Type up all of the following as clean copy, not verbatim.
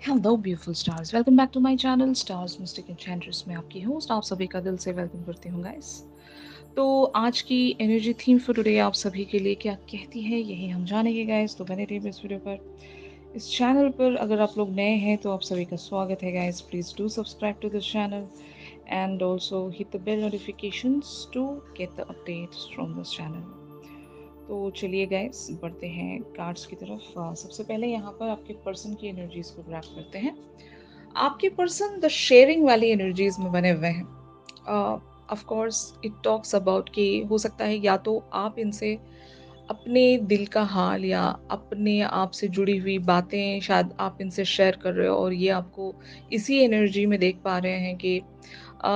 Hello beautiful stars, welcome back to my channel stars mystic enchantress में आपकी host आप सभी का दिल से वेलकम करती हूँ गाइस। तो आज की एनर्जी थीम फॉर टुडे आप सभी के लिए क्या कहती है यही हम जानेंगे गाइस। तो बने रहिए इस वीडियो पर। इस चैनल पर अगर आप लोग नए हैं तो आप सभी का स्वागत है guys. Please do subscribe to this channel and also hit the bell notifications to get the updates from this channel. तो चलिए गाइस बढ़ते हैं कार्ड्स की तरफ। सबसे पहले यहाँ पर आपके पर्सन की एनर्जीज को ग्रैब करते हैं। आपके पर्सन द शेयरिंग वाली एनर्जीज में बने हुए हैं। Of course it talks about कि हो सकता है या तो आप इनसे अपने दिल का हाल या अपने आप से जुड़ी हुई बातें शायद आप इनसे शेयर कर रहे हो और ये आपको इसी एनर्जी में देख पा रहे हैं कि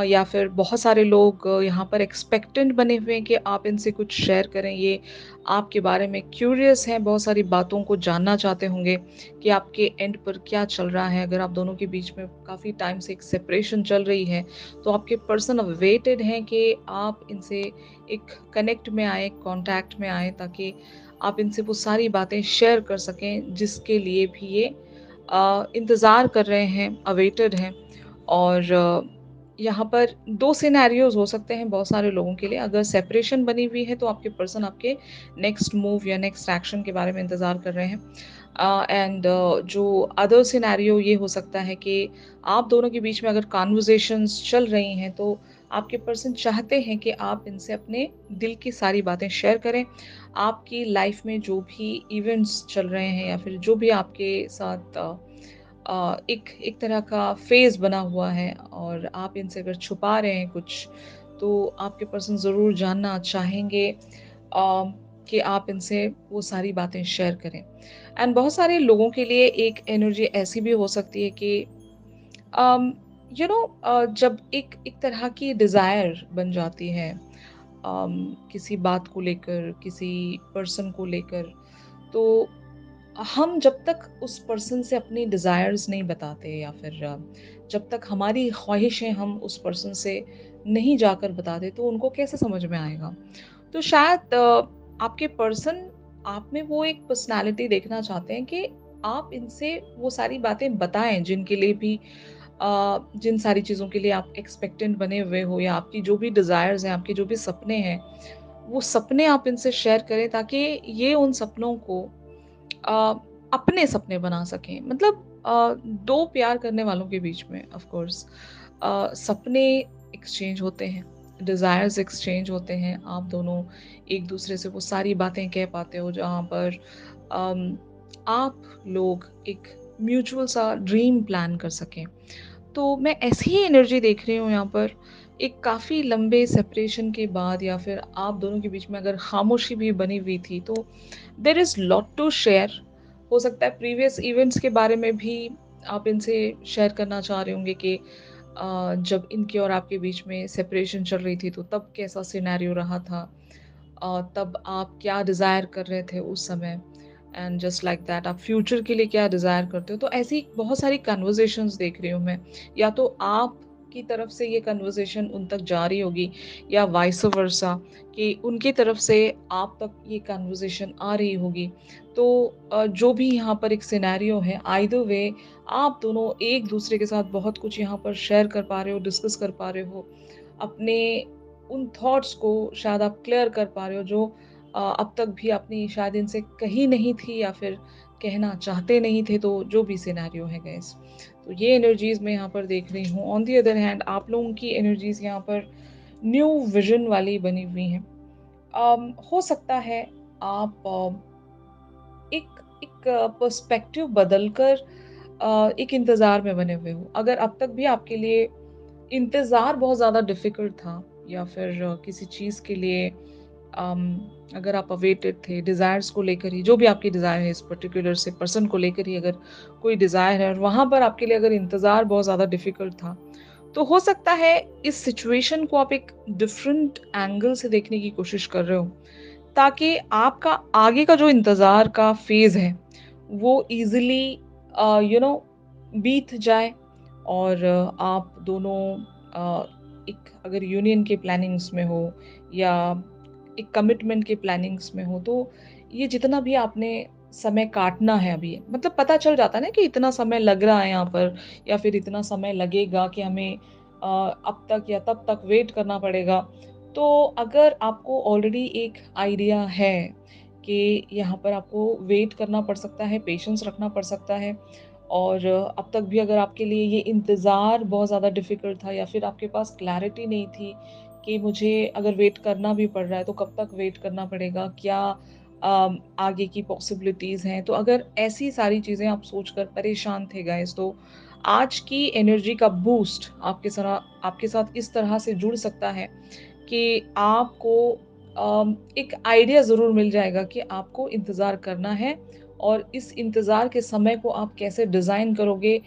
या फिर बहुत सारे लोग यहाँ पर एक्सपेक्टेंट बने हुए हैं कि आप इनसे कुछ शेयर करें। ये आपके बारे में क्यूरियस हैं, बहुत सारी बातों को जानना चाहते होंगे कि आपके एंड पर क्या चल रहा है। अगर आप दोनों के बीच में काफ़ी टाइम से एक सेपरेशन चल रही है तो आपके पर्सन वेटेड हैं कि आप इनसे एक कनेक्ट में आए, कांटेक्ट में आए, ताकि आप इनसे वो सारी बातें शेयर कर सकें जिसके लिए भी ये इंतज़ार कर रहे हैं, अवेटेड हैं। और यहाँ पर 2 सिनेरियोज़ हो सकते हैं बहुत सारे लोगों के लिए। अगर सेपरेशन बनी हुई है तो आपके पर्सन आपके नेक्स्ट मूव या नेक्स्ट एक्शन के बारे में इंतज़ार कर रहे हैं। एंड जो अदर सिनेरियो ये हो सकता है कि आप दोनों के बीच में अगर कन्वर्सेशंस चल रही हैं तो आपके पर्सन चाहते हैं कि आप इनसे अपने दिल की सारी बातें शेयर करें। आपकी लाइफ में जो भी इवेंट्स चल रहे हैं या फिर जो भी आपके साथ एक एक तरह का फ़ेज़ बना हुआ है और आप इनसे अगर छुपा रहे हैं कुछ, तो आपके पर्सन ज़रूर जानना चाहेंगे कि आप इनसे वो सारी बातें शेयर करें। एंड बहुत सारे लोगों के लिए एक एनर्जी ऐसी भी हो सकती है कि अम, जब एक एक तरह की डिज़ायर बन जाती है किसी बात को लेकर, किसी पर्सन को लेकर, तो हम जब तक उस पर्सन से अपनी डिज़ायर्स नहीं बताते या फिर जब तक हमारी ख्वाहिशें हम उस पर्सन से नहीं जाकर बताते तो उनको कैसे समझ में आएगा। तो शायद आपके पर्सन आप में वो एक पर्सनैलिटी देखना चाहते हैं कि आप इनसे वो सारी बातें बताएँ जिनके लिए भी जिन सारी चीज़ों के लिए आप एक्सपेक्टेंट बने हुए हो या आपकी जो भी डिज़ायर्स हैं, आपके जो भी सपने हैं, वो सपने आप इनसे शेयर करें ताकि ये उन सपनों को अ, अपने सपने बना सकें। मतलब 2 प्यार करने वालों के बीच में ऑफ कोर्स सपने एक्सचेंज होते हैं, डिज़ायर्स एक्सचेंज होते हैं। आप दोनों एक-दूसरे से वो सारी बातें कह पाते हो जहाँ पर अम, आप लोग एक म्यूचुअल सा ड्रीम प्लान कर सकें। तो मैं ऐसी ही एनर्जी देख रही हूँ यहाँ पर। एक काफ़ी लंबे सेपरेशन के बाद या फिर आप दोनों के बीच में अगर खामोशी भी बनी हुई थी तो there is lot to share. हो सकता है प्रीवियस इवेंट्स के बारे में भी आप इनसे शेयर करना चाह रहे होंगे कि जब इनके और आपके बीच में सेपरेशन चल रही थी तो तब कैसा सिनेरियो रहा था। तब आप क्या डिज़ायर कर रहे थे उस समय एंड जस्ट लाइक दैट आप फ्यूचर के लिए क्या डिज़ायर करते हो। तो ऐसी बहुत सारी कन्वर्सेशंस देख रही हूँ मैं। या तो आप की तरफ से ये कन्वर्सेशन उन तक जा रही होगी या वाइस वर्सा कि उनकी तरफ से आप तक ये कन्वर्सेशन आ रही होगी। तो जो भी यहाँ पर एक सिनेरियो है आइदर वे आप दोनों एक दूसरे के साथ बहुत कुछ यहाँ पर शेयर कर पा रहे हो, डिस्कस कर पा रहे हो। अपने उन थॉट्स को शायद आप क्लियर कर पा रहे हो जो अब तक भी आपने शायद इनसे कही नहीं थी या फिर कहना चाहते नहीं थे। तो जो भी सिनेरियो है गाइस, तो ये एनर्जीज़ मैं यहाँ पर देख रही हूँ। ऑन द अदर हैंड आप लोगों की एनर्जीज़ यहाँ पर न्यू विज़न वाली बनी हुई हैं। हो सकता है आप एक एक पर्सपेक्टिव बदलकर एक इंतज़ार में बने हुए हो। अगर अब तक भी आपके लिए इंतज़ार बहुत ज़्यादा डिफ़िकल्ट था या फिर किसी चीज़ के लिए अम, अगर आप अवेटेड थे डिज़ायर्स को लेकर ही, जो भी आपकी डिज़ायर है इस पर्टिकुलर से पर्सन को लेकर ही अगर कोई डिज़ायर है और वहाँ पर आपके लिए अगर इंतज़ार बहुत ज़्यादा डिफ़िकल्ट था, तो हो सकता है इस सिचुएशन को आप एक डिफरेंट एंगल से देखने की कोशिश कर रहे हो, ताकि आपका आगे का जो इंतज़ार का फ़ेज़ है, वो ईज़िली बीत जाए और आप दोनों एक अगर यूनियन के प्लानिंग्स में हो या एक कमिटमेंट के प्लानिंग्स में हो, तो ये जितना भी आपने समय काटना है अभी। मतलब पता चल जाता है ना कि इतना समय लग रहा है यहाँ पर या फिर इतना समय लगेगा कि हमें अब तक या तब तक वेट करना पड़ेगा। तो अगर आपको ऑलरेडी एक आइडिया है कि यहाँ पर आपको वेट करना पड़ सकता है, पेशेंस रखना पड़ सकता है और अब तक भी अगर आपके लिए ये इंतज़ार बहुत ज़्यादा डिफ़िकल्ट था या फिर आपके पास क्लैरिटी नहीं थी कि मुझे अगर वेट करना भी पड़ रहा है तो कब तक वेट करना पड़ेगा? क्या आगे की पॉसिबिलिटीज़ हैं? तो अगर ऐसी सारी चीज़ें आप सोचकर परेशान थे गाइज़ तो आज की एनर्जी का बूस्ट आपके साथ इस तरह से जुड़ सकता है कि आपको एक आइडिया ज़रूर मिल जाएगा कि आपको इंतज़ार करना है और इस इंतज़ार के समय को आप कैसे डिज़ाइन करोगे?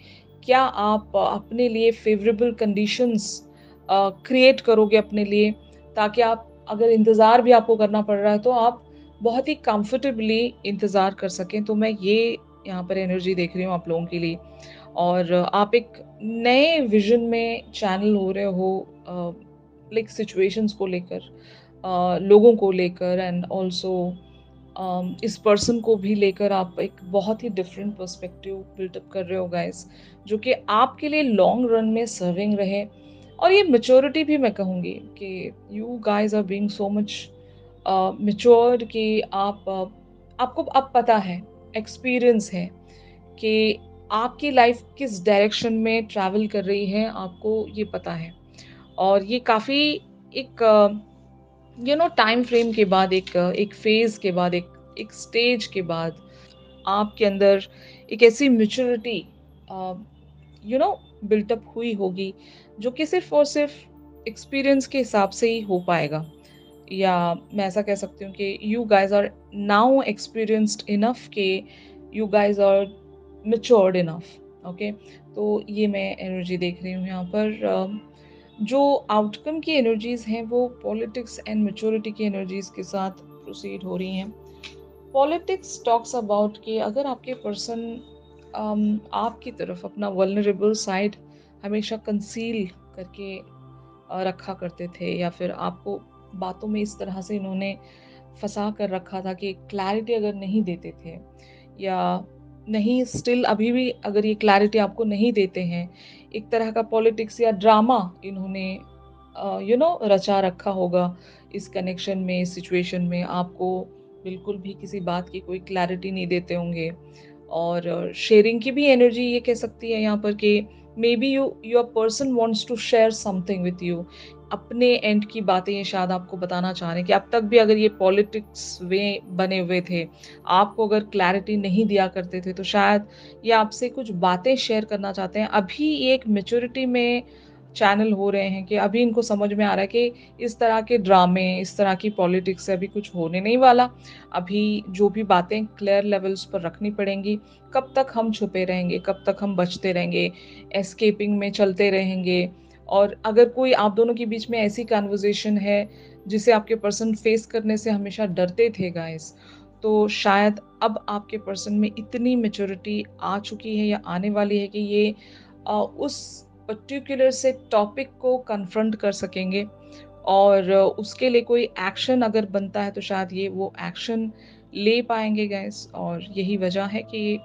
क्या आप अपने लिए फ़ेवरेबल कंडीशंस क्रिएट करोगे अपने लिए ताकि आप अगर इंतज़ार भी आपको करना पड़ रहा है तो आप बहुत ही कंफर्टेबली इंतज़ार कर सकें। तो मैं ये यहाँ पर एनर्जी देख रही हूँ आप लोगों के लिए और आप एक नए विज़न में चैनल हो रहे हो लाइक सिचुएशंस को लेकर लोगों को लेकर एंड ऑल्सो इस पर्सन को भी लेकर आप एक बहुत ही डिफरेंट पर्सपेक्टिव बिल्डअप कर रहे हो गाइस जो कि आपके लिए लॉन्ग रन में सर्विंग रहे और ये मेच्योरिटी भी मैं कहूँगी कि you guys are being so much matured कि आपको अब पता है एक्सपीरियंस है कि आपकी लाइफ किस डायरेक्शन में ट्रैवल कर रही है आपको ये पता है और ये काफ़ी एक टाइम फ्रेम के बाद एक फेज़ के बाद एक स्टेज के बाद आपके अंदर एक ऐसी maturity a, you know built up हुई होगी जो कि सिर्फ़ और सिर्फ़ एक्सपीरियंस के हिसाब से ही हो पाएगा। या मैं ऐसा कह सकती हूँ कि you guys are now experienced enough कि you guys are matured enough, okay? तो ये मैं एनर्जी देख रही हूँ यहाँ पर जो आउटकम की एनर्जीज़ हैं वो पॉलिटिक्स एंड मैच्योरिटी की एनर्जीज़ के साथ प्रोसीड हो रही हैं। पॉलिटिक्स टॉक्स अबाउट कि अगर आपके पर्सन आपकी तरफ अपना वल्नरेबल साइड हमेशा कंसील करके रखा करते थे या फिर आपको बातों में इस तरह से इन्होंने फँसा कर रखा था कि क्लैरिटी अगर नहीं देते थे या नहीं स्टिल अभी भी अगर ये क्लैरिटी आपको नहीं देते हैं, एक तरह का पॉलिटिक्स या ड्रामा इन्होंने रचा रखा होगा इस कनेक्शन में, इस सिचुएशन में आपको बिल्कुल भी किसी बात की कोई क्लैरिटी नहीं देते होंगे। और शेयरिंग की भी एनर्जी ये कह सकती है यहाँ पर कि may be your person wants to share something with you अपने एंड की बातें ये शायद आपको बताना चाह रहे हैं कि अब तक भी अगर ये पॉलिटिक्स वे बने हुए थे, आपको अगर क्लैरिटी नहीं दिया करते थे, तो शायद ये आपसे कुछ बातें शेयर करना चाहते हैं। अभी ये एक मैच्योरिटी में चैनल हो रहे हैं कि अभी इनको समझ में आ रहा है कि इस तरह के ड्रामे, इस तरह की पॉलिटिक्स से अभी कुछ होने नहीं वाला। अभी जो भी बातें क्लियर लेवल्स पर रखनी पड़ेंगी, कब तक हम छुपे रहेंगे, कब तक हम बचते रहेंगे, एस्केपिंग में चलते रहेंगे और अगर कोई आप दोनों के बीच में ऐसी कन्वर्सेशन है, जिसे आपके पर्सन फेस करने से हमेशा डरते थे गाइस, तो शायद अब आपके पर्सन में इतनी मैच्योरिटी आ चुकी है या आने वाली है कि ये उस पर्टिकुलर से टॉपिक को कन्फ्रंट कर सकेंगे और उसके लिए कोई एक्शन अगर बनता है तो शायद ये वो एक्शन ले पाएँगे गाइस और यही वजह है कि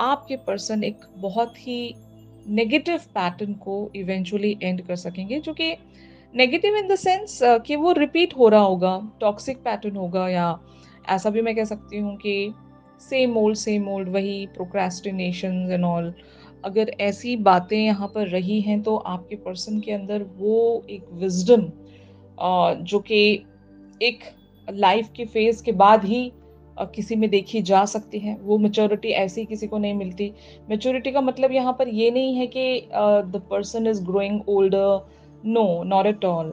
आपके पर्सन एक बहुत ही नेगेटिव पैटर्न को इवेंचुअली एंड कर सकेंगे जो कि नेगेटिव इन द सेंस कि वो रिपीट हो रहा होगा, टॉक्सिक पैटर्न होगा या ऐसा भी मैं कह सकती हूँ कि सेम ओल्ड वही प्रोक्रेस्टिनेशंस एंड ऑल। अगर ऐसी बातें यहाँ पर रही हैं तो आपके पर्सन के अंदर वो एक विज़डम जो कि एक लाइफ के फेज़ के बाद ही किसी में देखी जा सकती है। वो मैच्योरिटी ऐसे ही किसी को नहीं मिलती। मैच्योरिटी का मतलब यहाँ पर ये नहीं है कि the person is growing older, no, not at all.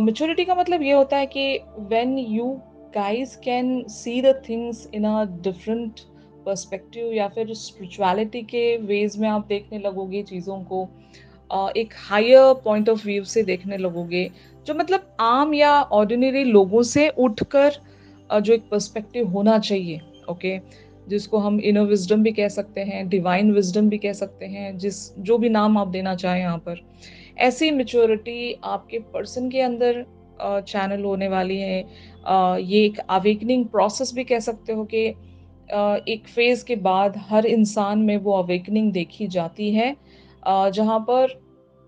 Maturity का मतलब ये होता है कि when you guys can see the things in a different perspective या फिर स्पिरिचुअलिटी के वेज़ में आप देखने लगोगे चीज़ों को एक हायर पॉइंट ऑफ व्यू से देखने लगोगे, जो मतलब आम या ऑर्डिनरी लोगों से उठकर जो एक पर्सपेक्टिव होना चाहिए, ओके? जिसको हम इनर विज़डम भी कह सकते हैं, डिवाइन विज़डम भी कह सकते हैं, जो भी नाम आप देना चाहें यहाँ पर। ऐसी मैच्योरिटी आपके पर्सन के अंदर चैनल होने वाली है। ये एक अवेकनिंग प्रोसेस भी कह सकते हो कि एक फ़ेज़ के बाद हर इंसान में वो अवेकनिंग देखी जाती है, जहाँ पर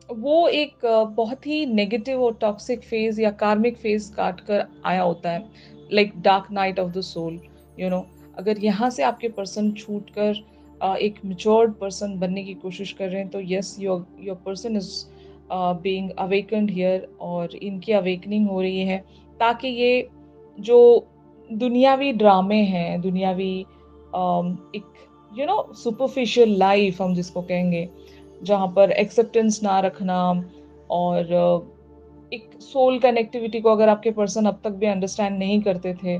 वो एक बहुत ही नेगेटिव और टॉक्सिक फ़ेज़ या कार्मिक फ़ेज़ काट कर आया होता है, like dark night of the soul, you know. अगर यहाँ से आपके पर्सन छूट कर एक मैच्योर्ड पर्सन बनने की कोशिश कर रहे हैं, तो yes, your your person is being awakened here, और इनकी अवेकनिंग हो रही है, ताकि ये जो दुनियावी ड्रामे हैं, दुनियावी एक सुपरफिशियल लाइफ़ हम जिसको कहेंगे, जहाँ पर एक्सेप्टेंस ना रखना, और एक सोल कनेक्टिविटी को अगर आपके पर्सन अब तक भी अंडरस्टैंड नहीं करते थे,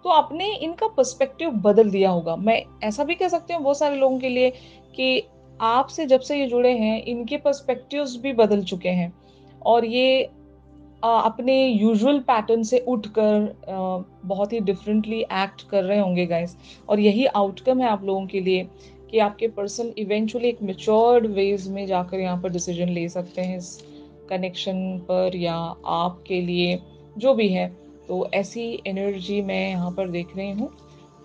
तो आपने इनका पर्सपेक्टिव बदल दिया होगा। मैं ऐसा भी कह सकती हूँ बहुत सारे लोगों के लिए कि आपसे जब से ये जुड़े हैं, इनके पर्सपेक्टिव्स भी बदल चुके हैं, और ये अपने यूजुअल पैटर्न से उठकर बहुत ही डिफरेंटली एक्ट कर रहे होंगे गाइस, और यही आउटकम है आप लोगों के लिए कि आपके पर्सन इवेंचुअली एक मैच्योर्ड वेज में जाकर यहाँ पर डिसीजन ले सकते हैं इस कनेक्शन पर, या आपके लिए जो भी है। तो ऐसी एनर्जी मैं यहाँ पर देख रही हूँ,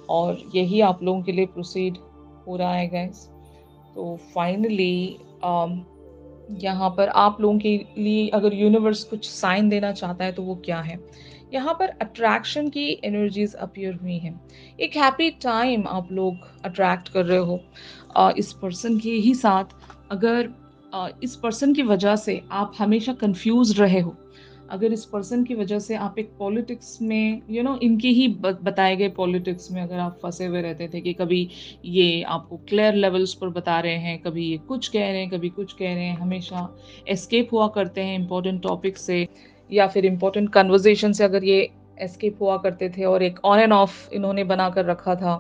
और यही आप लोगों के लिए प्रोसीड हो रहा है गाइस। तो फाइनली यहाँ पर आप लोगों के लिए अगर यूनिवर्स कुछ साइन देना चाहता है, तो वो क्या है? यहाँ पर अट्रैक्शन की एनर्जीज अपीयर हुई हैं। एक हैप्पी टाइम आप लोग अट्रैक्ट कर रहे हो इस पर्सन के ही साथ। अगर इस पर्सन की वजह से आप हमेशा कंफ्यूज रहे हो, अगर इस पर्सन की वजह से आप एक पॉलिटिक्स में इनके ही बताए गए पॉलिटिक्स में अगर आप फंसे हुए रहते थे, कि कभी ये आपको क्लियर लेवल्स पर बता रहे हैं, कभी ये कुछ कह रहे हैं, कभी कुछ कह रहे हैं, हमेशा एस्केप हुआ करते हैं इंपॉर्टेंट टॉपिक से, या फिर इंपॉर्टेंट कन्वर्सेशन से अगर ये एस्केप हुआ करते थे, और एक ऑन एंड ऑफ इन्होंने बना कर रखा था,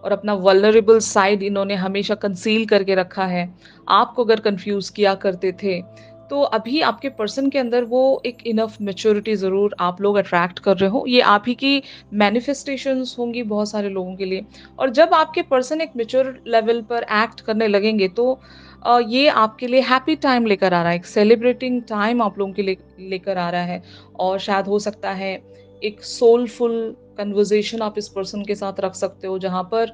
और अपना वल्नरेबल साइड इन्होंने हमेशा कंसील करके रखा है, आपको अगर कंफ्यूज किया करते थे, तो अभी आपके पर्सन के अंदर वो एक इनफ मैच्योरिटी ज़रूर आप लोग अट्रैक्ट कर रहे हो। ये आप ही की मैनिफेस्टेशंस होंगी बहुत सारे लोगों के लिए। और जब आपके पर्सन एक मैच्योर लेवल पर एक्ट करने लगेंगे, तो ये आपके लिए हैप्पी टाइम लेकर आ रहा है, एक सेलिब्रेटिंग टाइम आप लोगों के लिए लेकर आ रहा है। और शायद हो सकता है एक सोलफुल कन्वर्सेशन आप इस पर्सन के साथ रख सकते हो, जहाँ पर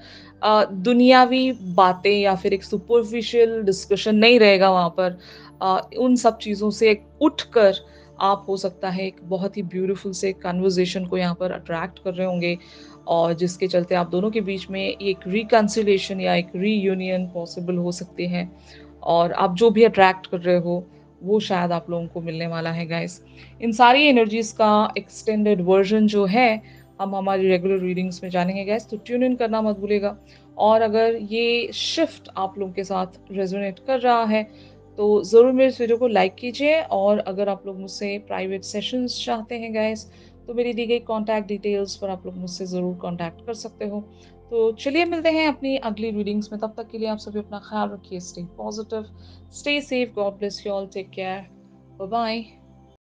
दुनियावी बातें या फिर एक सुपरफिशियल डिस्कशन नहीं रहेगा वहाँ पर। उन सब चीज़ों से उठकर आप हो सकता है एक बहुत ही ब्यूटीफुल से कन्वर्सेशन को यहाँ पर अट्रैक्ट कर रहे होंगे, और जिसके चलते आप दोनों के बीच में एक रिकंसिलिएशन या एक रीयूनियन पॉसिबल हो सकते हैं, और आप जो भी अट्रैक्ट कर रहे हो, वो शायद आप लोगों को मिलने वाला है गाइस। इन सारी एनर्जीज़ का एक्सटेंडेड वर्ज़न जो है, हम हमारी रेगुलर रीडिंग्स में जानेंगे गाइस, तो ट्यून इन करना मत भूलिएगा। और अगर ये शिफ्ट आप लोगों के साथ रेज़ोनेट कर रहा है, तो ज़रूर मेरे इस वीडियो को लाइक कीजिए, और अगर आप लोग मुझसे प्राइवेट सेशंस चाहते हैं गाइस, तो मेरी दी गई कॉन्टैक्ट डिटेल्स पर आप लोग मुझसे ज़रूर कॉन्टैक्ट कर सकते हो। तो चलिए मिलते हैं अपनी अगली रीडिंग्स में, तब तक के लिए आप सभी अपना ख़्याल रखिए, stay positive, stay safe, God bless you all, take care, bye bye.